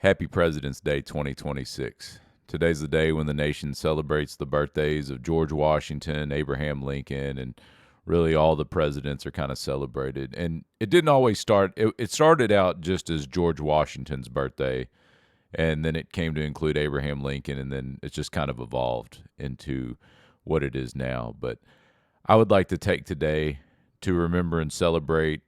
Happy President's Day 2026. Today's the day when the nation celebrates the birthdays of George Washington, Abraham Lincoln, and really all the presidents are kind of celebrated. And it didn't always start, it started out just as George Washington's birthday, and then it came to include Abraham Lincoln, and then it's just kind of evolved into what it is now. But I would like to take today to remember and celebrate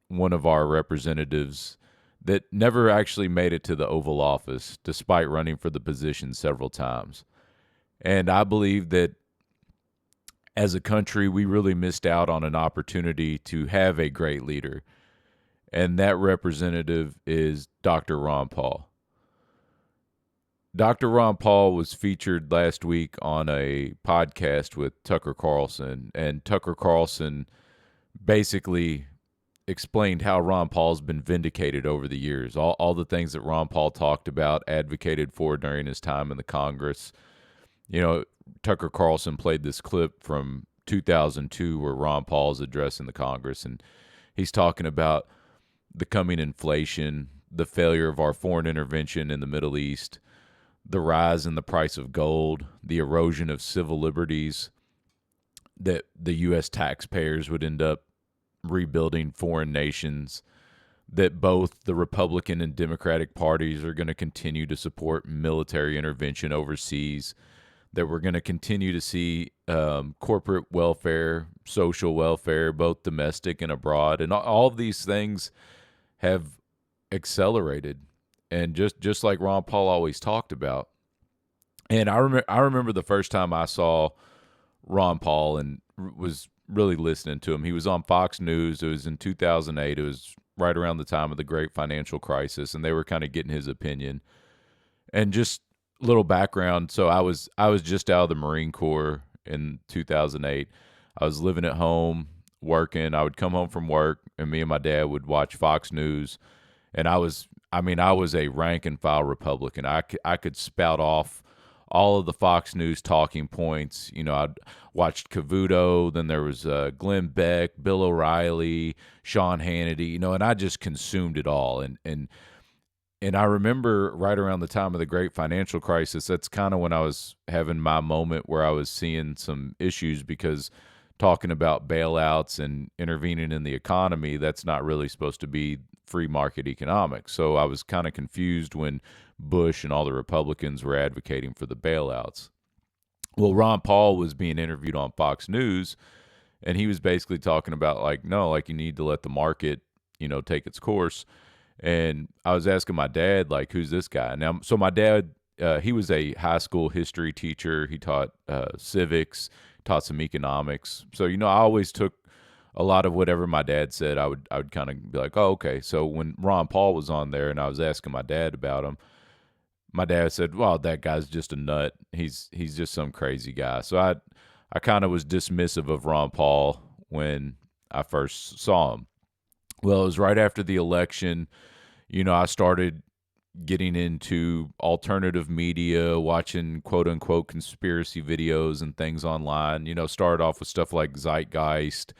one of our representatives that never actually made it to the Oval Office, despite running for the position several times. And I believe that as a country, we really missed out on an opportunity to have a great leader. And that representative is Dr. Ron Paul. Dr. Ron Paul was featured last week on a podcast with Tucker Carlson, and Tucker Carlson basically explained how Ron Paul's been vindicated over the years. All the things that Ron Paul talked about, advocated for during his time in the Congress. You know, Tucker Carlson played this clip from 2002 where Ron Paul's addressing the Congress, and he's talking about the coming inflation, the failure of our foreign intervention in the Middle East, the rise in the price of gold, the erosion of civil liberties, that the U.S. taxpayers would end up rebuilding foreign nations, that both the Republican and Democratic parties are going to continue to support military intervention overseas, that we're going to continue to see corporate welfare, social welfare, both domestic and abroad. And all of these things have accelerated. And just like Ron Paul always talked about. And I remember the first time I saw Ron Paul and was really listening to him. He was on Fox News. It was in 2008. It was right around the time of the great financial crisis, and they were kind of getting his opinion. And just a little background. So I was just out of the Marine Corps in 2008. I was living at home, working. I would come home from work, and me and my dad would watch Fox News. And I was a rank and file Republican. I could spout off all of the Fox News talking points. You know, I'd watched Cavuto, then there was Glenn Beck, Bill O'Reilly, Sean Hannity, you know, and I just consumed it all. And I remember right around the time of the great financial crisis, that's kind of when I was having my moment where I was seeing some issues, because talking about bailouts and intervening in the economy, that's not really supposed to be free market economics. So I was kind of confused when Bush and all the Republicans were advocating for the bailouts. Well, Ron Paul was being interviewed on Fox News, and he was basically talking about no, you need to let the market, take its course. And I was asking my dad, who's this guy? Now, so my dad, he was a high school history teacher. He taught civics, taught some economics. So, I always took a lot of whatever my dad said. I would kind of be like, oh, okay. So when Ron Paul was on there and I was asking my dad about him, my dad said, well, that guy's just a nut. He's just some crazy guy. So I kind of was dismissive of Ron Paul when I first saw him. Well, it was right after the election. I started getting into alternative media, watching quote unquote conspiracy videos and things online. Started off with stuff like Zeitgeist.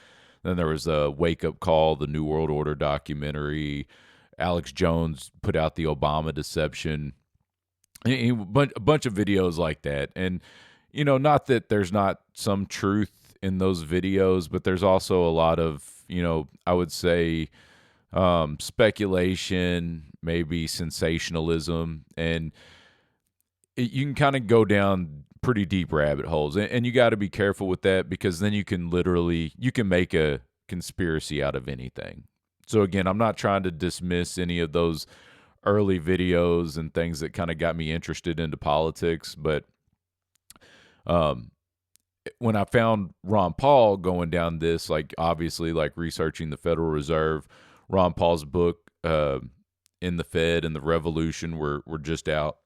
Then there was a Wake Up Call, the New World Order documentary. Alex Jones put out the Obama deception. A bunch of videos like that. And, not that there's not some truth in those videos, but there's also a lot of, I would say, speculation, maybe sensationalism, and you can kind of go down pretty deep rabbit holes, and you got to be careful with that, because then you can make a conspiracy out of anything. So again, I'm not trying to dismiss any of those early videos and things that kind of got me interested into politics, but when I found Ron Paul going down this, obviously researching the Federal Reserve, Ron Paul's book, In the Fed and the Revolution were just out.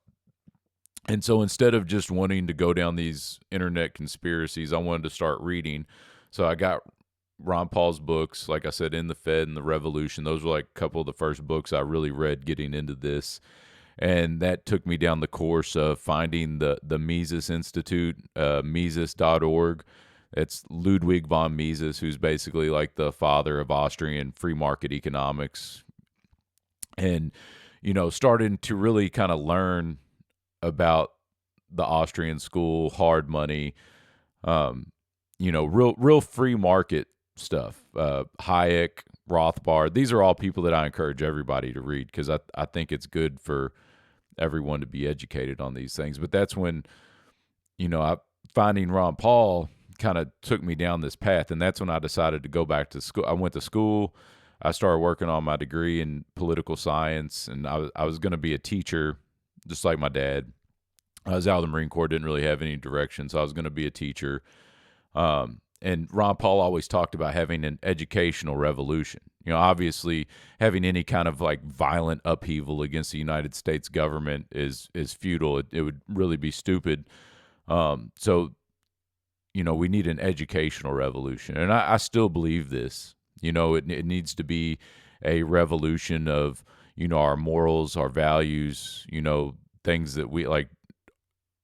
And so instead of just wanting to go down these internet conspiracies, I wanted to start reading. So I got Ron Paul's books, like I said, In the Fed and the Revolution. Those were a couple of the first books I really read getting into this. And that took me down the course of finding the Mises Institute, Mises.org. It's Ludwig von Mises, who's basically the father of Austrian free market economics. And, starting to really kind of learn about the Austrian school, hard money, um, real free market stuff. Hayek, Rothbard, these are all people that I encourage everybody to read because I think it's good for everyone to be educated on these things. But that's when, finding Ron Paul kind of took me down this path. And that's when I decided to go back to school. I went to school. I started working on my degree in political science, and I was going to be a teacher, just like my dad. I was out of the Marine Corps, didn't really have any direction, so I was going to be a teacher. And Ron Paul always talked about having an educational revolution. Obviously, having any kind of like violent upheaval against the United States government is futile. It would really be stupid. So, we need an educational revolution, and I still believe this. It needs to be a revolution of our morals, our values. Things that we like,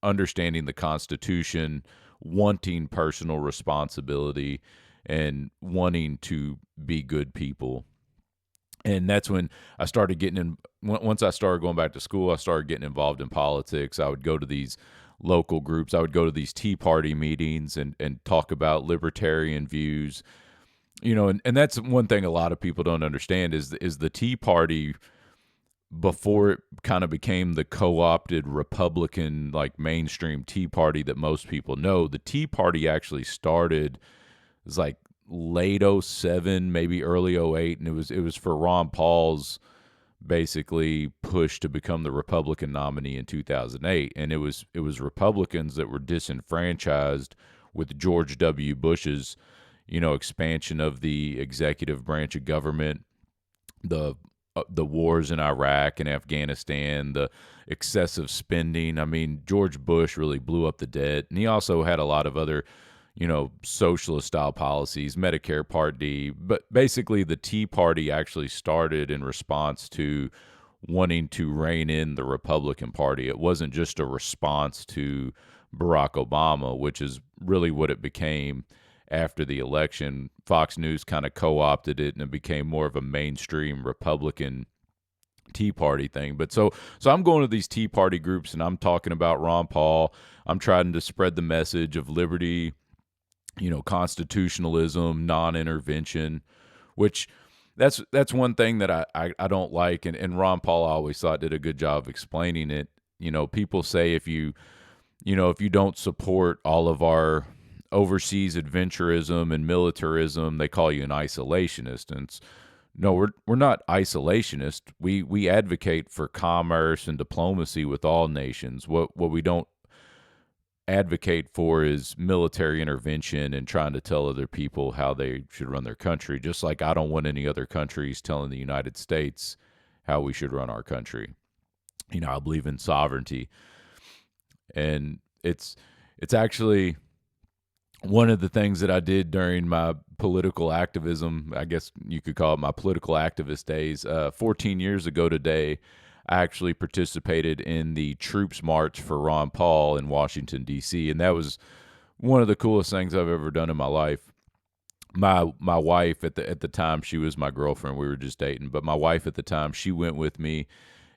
understanding the Constitution, wanting personal responsibility, and wanting to be good people. And that's when I started getting in. Once I started going back to school, I started getting involved in politics. I would go to these local groups. I would go to these Tea Party meetings and talk about libertarian views. And that's one thing a lot of people don't understand is the Tea Party, before it kind of became the co-opted Republican, like mainstream Tea Party that most people know. The Tea Party actually started, it was like late 07, maybe early 08, and it was for Ron Paul's basically push to become the Republican nominee in 2008. And it was Republicans that were disenfranchised with George W. Bush's, expansion of the executive branch of government, the wars in Iraq and Afghanistan, the excessive spending. I mean, George Bush really blew up the debt, and he also had a lot of other, socialist style policies, Medicare Part D. But basically, the Tea Party actually started in response to wanting to rein in the Republican Party. It wasn't just a response to Barack Obama, which is really what it became after the election. Fox News kind of co-opted it, and it became more of a mainstream Republican Tea Party thing. But so I'm going to these Tea Party groups, and I'm talking about Ron Paul. I'm trying to spread the message of liberty, constitutionalism, non-intervention, which that's one thing that I don't like. And Ron Paul, I always thought, did a good job of explaining it. People say if you don't support all of our overseas adventurism and militarism, they call you an isolationist. And no, we're not isolationist. We advocate for commerce and diplomacy with all nations. What we don't advocate for is military intervention and trying to tell other people how they should run their country. Just like I don't want any other countries telling the United States how we should run our country. I believe in sovereignty, and it's actually one of the things that I did during my political activism. I guess you could call it my political activist days. 14 years ago today, I actually participated in the Troops March for Ron Paul in Washington, D.C., and that was one of the coolest things I've ever done in my life. My wife at the time, she was my girlfriend. We were just dating, but my wife at the time, she went with me.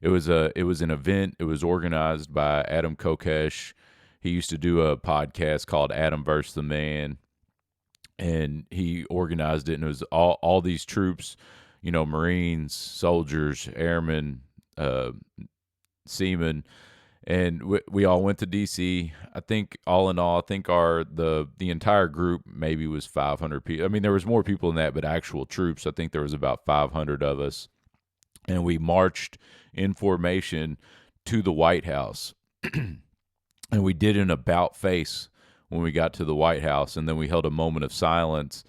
It was an event. It was organized by Adam Kokesh. He used to do a podcast called Adam vs. the Man, and he organized it, and it was all these troops, Marines, soldiers, airmen, seamen, and we all went to D.C. I think all in all, the entire group maybe was 500 people. I mean, there was more people than that, but actual troops, I think there was about 500 of us, and we marched in formation to the White House. And we did an about face when we got to the White House, and then we held a moment of silence.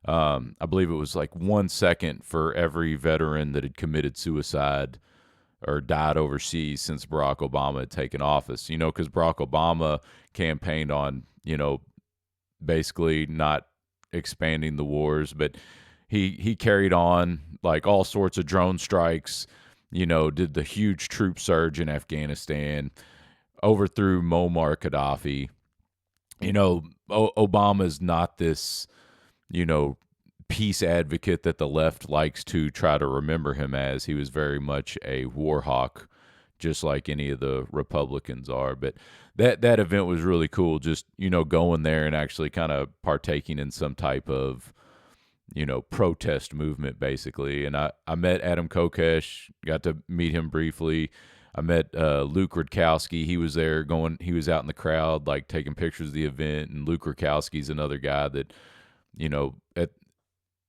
I believe it was like 1 second for every veteran that had committed suicide or died overseas since Barack Obama had taken office. Because Barack Obama campaigned on, basically not expanding the wars, but he carried on like all sorts of drone strikes, did the huge troop surge in Afghanistan, overthrew Muammar Gaddafi. Obama's not this, peace advocate that the left likes to try to remember him as. He was very much a war hawk, just like any of the Republicans are. But that event was really cool, just, going there and actually kind of partaking in some type of, protest movement, basically. And I met Adam Kokesh, got to meet him briefly. I met Luke Rudkowski. He was there he was out in the crowd, like taking pictures of the event. And Luke Rudkowski's another guy that,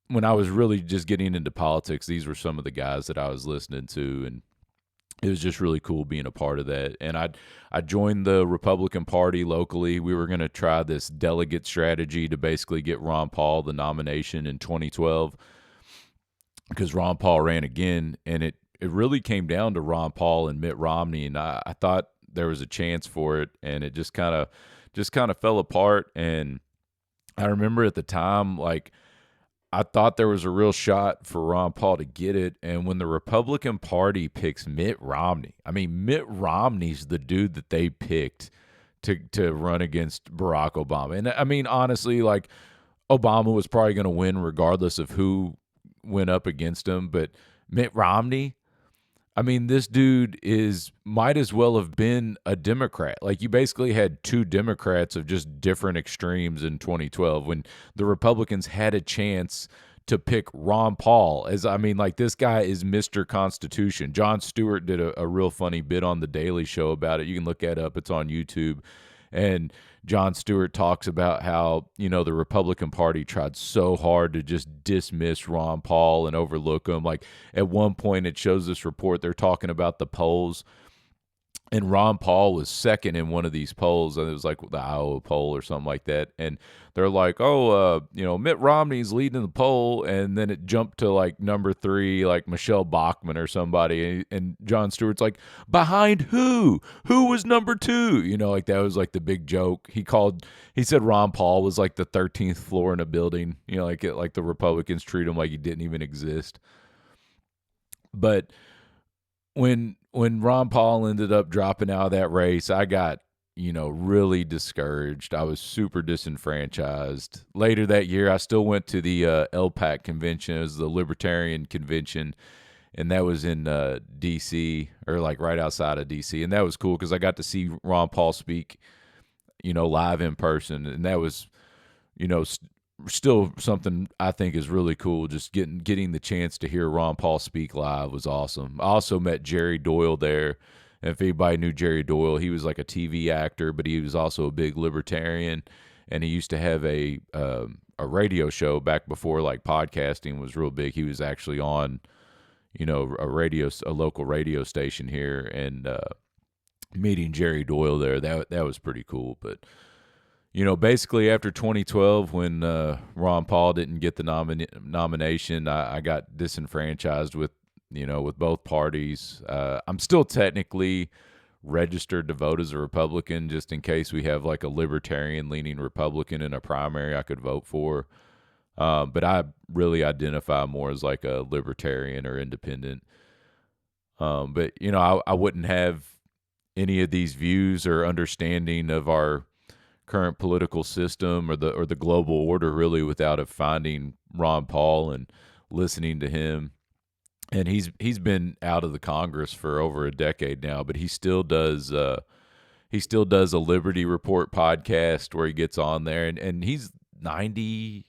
when I was really just getting into politics, these were some of the guys that I was listening to. And it was just really cool being a part of that. And I joined the Republican Party locally. We were going to try this delegate strategy to basically get Ron Paul the nomination in 2012, because Ron Paul ran again, and it really came down to Ron Paul and Mitt Romney, and I thought there was a chance for it, and it just kind of fell apart. And I remember at the time, like, I thought there was a real shot for Ron Paul to get it. And when the Republican Party picks Mitt Romney, I mean, Mitt Romney's the dude that they picked to run against Barack Obama. And I mean, honestly, like, Obama was probably going to win regardless of who went up against him. But Mitt Romney, I mean, this dude might as well have been a Democrat. Like, you basically had two Democrats of just different extremes in 2012 when the Republicans had a chance to pick Ron Paul. Like, this guy is Mr. Constitution. Jon Stewart did a real funny bit on The Daily Show about it. You can look that up. It's on YouTube. And Jon Stewart talks about how, the Republican Party tried so hard to just dismiss Ron Paul and overlook him. Like, at one point, it shows this report, they're talking about the polls, and Ron Paul was second in one of these polls, and it was like the Iowa poll or something like that. And they're like, Mitt Romney's leading the poll, and then it jumped to like number 3, like Michelle Bachmann or somebody, and Jon Stewart's like, behind who? Who was number 2? Like, that was like the big joke. He said Ron Paul was like the 13th floor in a building. Like the Republicans treat him like he didn't even exist. But when Ron Paul ended up dropping out of that race, I got, really discouraged. I was super disenfranchised. Later that year, I still went to the LPAC convention. It was the Libertarian convention, and that was in D.C., or like right outside of D.C., and that was cool because I got to see Ron Paul speak, live in person, and that was, still something I think is really cool. Just getting the chance to hear Ron Paul speak live was awesome. I also met Jerry Doyle there. And if anybody knew Jerry Doyle, he was like a TV actor, but he was also a big libertarian. And he used to have a radio show back before like podcasting was real big. He was actually on, a local radio station here, and meeting Jerry Doyle there, that was pretty cool. But basically after 2012, when Ron Paul didn't get the nomination, I got disenfranchised with both parties. I'm still technically registered to vote as a Republican, just in case we have like a libertarian-leaning Republican in a primary I could vote for. But I really identify more as like a libertarian or independent. But I wouldn't have any of these views or understanding of our current political system or the global order really without finding Ron Paul and listening to him. And he's been out of the Congress for over a decade now, but he still does a Liberty Report podcast where he gets on there, and he's 90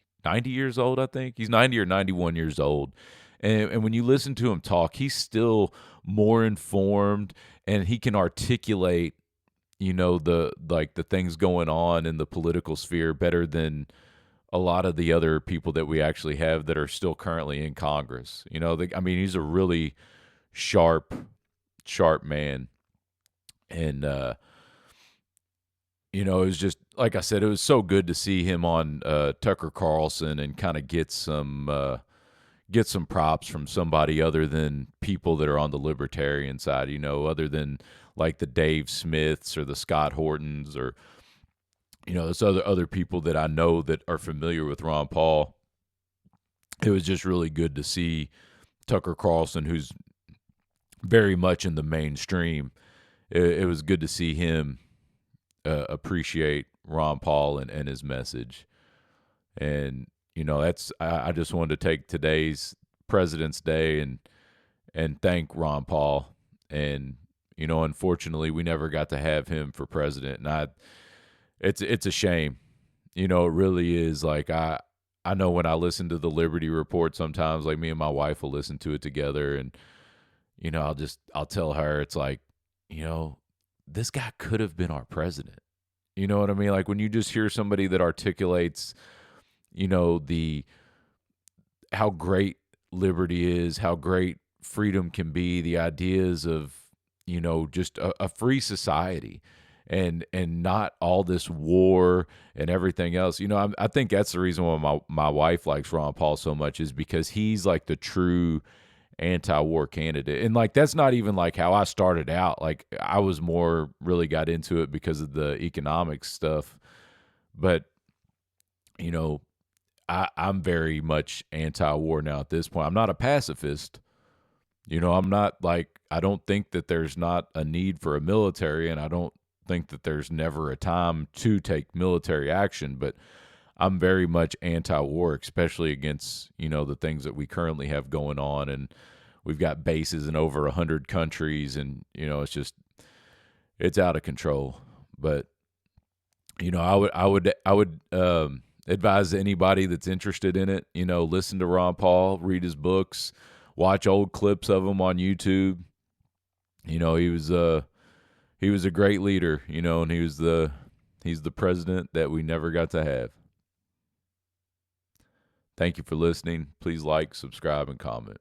years old, I think. He's 90 or 91 years old. And when you listen to him talk, he's still more informed, and he can articulate the things going on in the political sphere better than a lot of the other people that we actually have that are still currently in Congress. He's a really sharp man. And, it was just, like I said, it was so good to see him on Tucker Carlson and kind of get some props from somebody other than people that are on the libertarian side, other than like the Dave Smiths or the Scott Hortons or, there's other people that I know that are familiar with Ron Paul. It was just really good to see Tucker Carlson, who's very much in the mainstream. It was good to see him appreciate Ron Paul and his message. And, that's I just wanted to take today's President's Day and thank Ron Paul. And unfortunately, we never got to have him for president, and it's a shame. It really is. Like I know when I listen to the Liberty Report, sometimes like me and my wife will listen to it together, and I'll tell her it's like, this guy could have been our president. You know what I mean? Like when you just hear somebody that articulates, the how great liberty is, how great freedom can be, the ideas of, just a free society and not all this war and everything else. I think that's the reason why my wife likes Ron Paul so much, is because he's like the true anti-war candidate. And like that's not even like how I started out. Like I was more really got into it because of the economics stuff. But I'm very much anti-war now at this point. I'm not a pacifist. I'm not like, I don't think that there's not a need for a military, and I don't think that there's never a time to take military action, but I'm very much anti-war, especially against, the things that we currently have going on. And we've got bases in over 100 countries, and, it's out of control. But, I would advise anybody that's interested in it, listen to Ron Paul, read his books, watch old clips of him on YouTube. He was a great leader, and he's the president that we never got to have. Thank you for listening. Please like, subscribe, and comment.